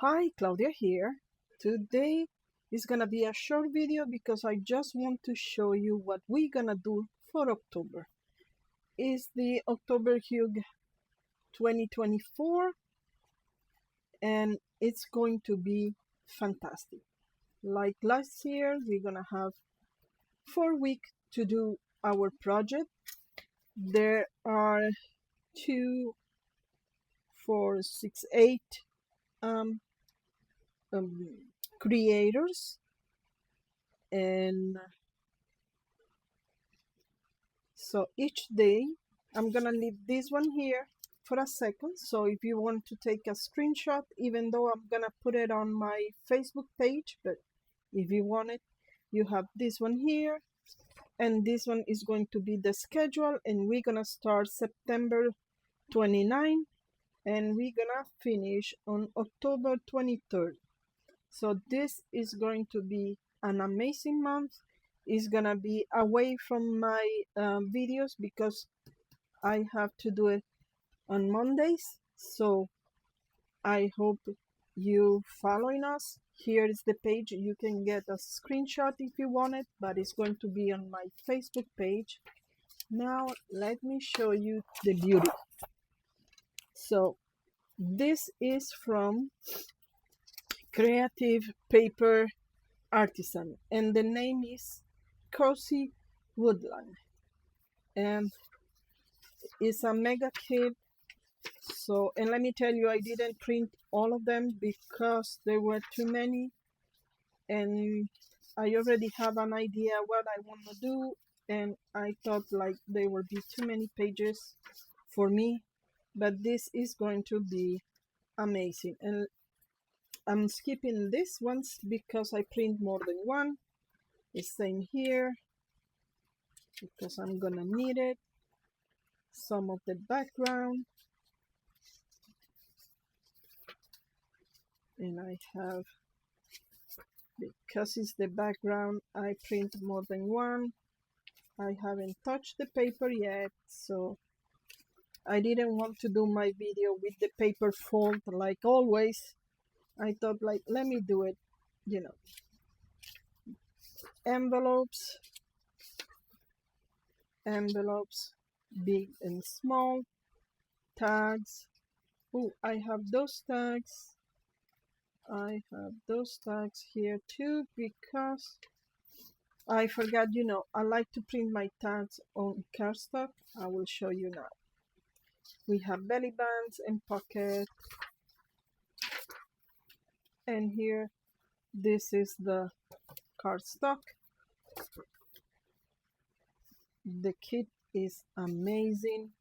Hi, Claudia here. Today is gonna be a short video because I just want to show you what we're gonna do for October. It's the October Hug 2024 and it's going to be fantastic. Like last year, we're gonna have 4 weeks to do our project. There are 2, 4, 6, 8 um, creators, and so each day I'm gonna leave this one here for a second. So if you want to take a screenshot, even though I'm gonna put it on my Facebook page, but if you want it, you have this one here, and this one is going to be the schedule, and we're gonna start September 29 and we're gonna finish on October 23rd. So this is going to be an amazing month. It's gonna be away from my videos because I have to do it on Mondays. So I hope you following us. Here is the page. You can get a screenshot if you want it, but it's going to be on my Facebook page. Now let me show you the beauty. So this is from Creative Paper Artisan, and the name is Cozy Woodland, and it's a mega kit. So, and let me tell you, I didn't print all of them because there were too many, and I already have an idea what I want to do, and I thought like there would be too many pages for me, but this is going to be amazing. And I'm skipping this ones because I print more than one. The same here because I'm gonna need it. Some of the background, and I have, because it's the background, I print more than one. I haven't touched the paper yet, so I didn't want to do my video with the paper fold like always. I thought like, let me do it, you know. Envelopes, big and small, tags. Oh, I have those tags. I have those tags here too because I forgot, you know, I like to print my tags on cardstock. I will show you now. We have belly bands and pocket, and here this is the cardstock. The kit is amazing.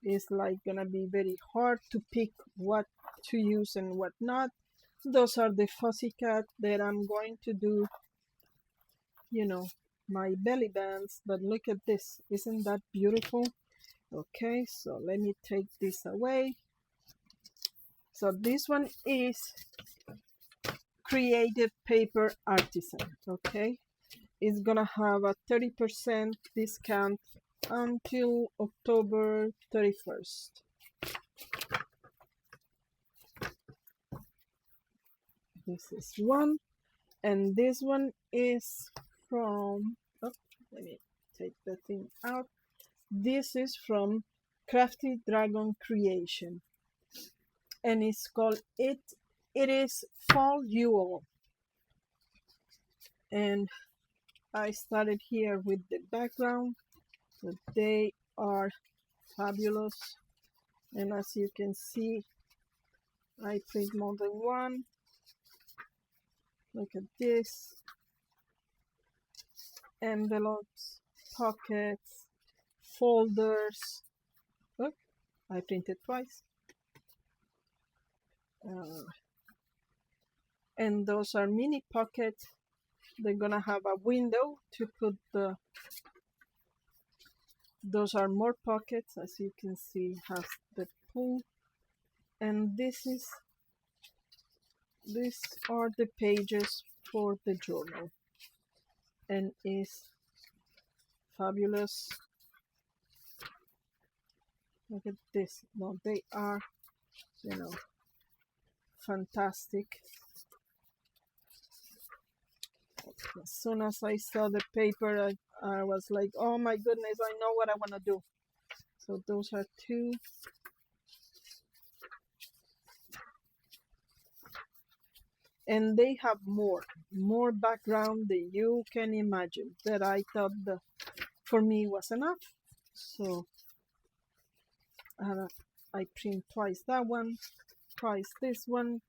It's like gonna be very hard to pick what to use and what not. Those are the fuzzy cat that I'm going to do, you know, my belly bands. But look at this, isn't that beautiful? Okay, so let me take this away. So this one is Creative Paper Artisan. Okay, it's gonna have a 30% discount until October 31st. This is one, and this one is from, oh, let me take the thing out. This is from Crafty Dragon Creation, and it's called It Is Fall You All. And I started here with the background, so they are fabulous. And as you can see, I print more than one. Look at this. Envelopes, pockets, folders. Look, I printed twice. And those are mini pockets. They're gonna have a window to put the, those are more pockets, as you can see, has the pull. And these are the pages for the journal, and is fabulous. Look at this. No, they are, you know, fantastic. As soon as I saw the paper, I was like, oh my goodness, I know what I want to do. So those are two. And they have more background than you can imagine, that I thought that for me was enough. So I print twice that one, twice this one,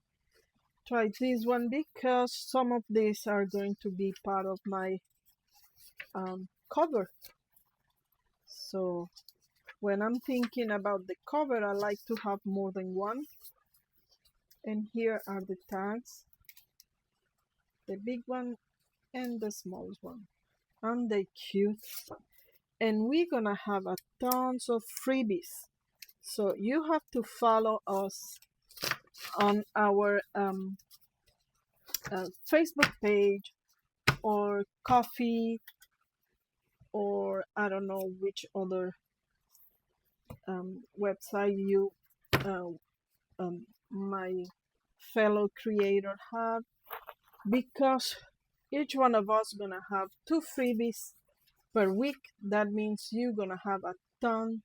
try this one, because some of these are going to be part of my cover. So when I'm thinking about the cover, I like to have more than one. And here are the tags, the big one and the small one. Aren't they cute? And we're gonna have a tons of freebies. So you have to follow us on our Facebook page or Coffee, or I don't know which other website you my fellow creator have, because each one of us gonna have 2 freebies per week. That means you're gonna have a ton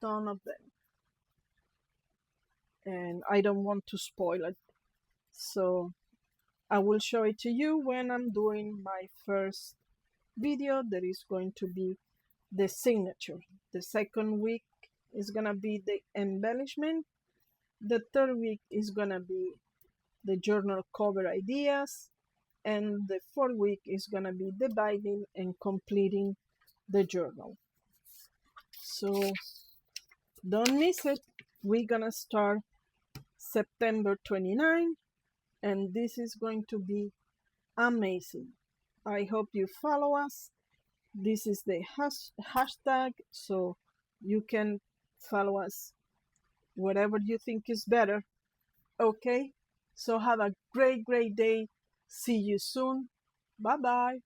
of them, and I don't want to spoil it, so I will show it to you when I'm doing my first video. That is going to be the signature. The second week is gonna be the embellishment. The third week is gonna be the journal cover ideas, and the fourth week is gonna be the binding and completing the journal. So don't miss it. We're gonna start September 29, and this is going to be amazing. I hope you follow us. This is the hashtag, so you can follow us whatever you think is better. Okay, so have a great day. See you soon. Bye bye.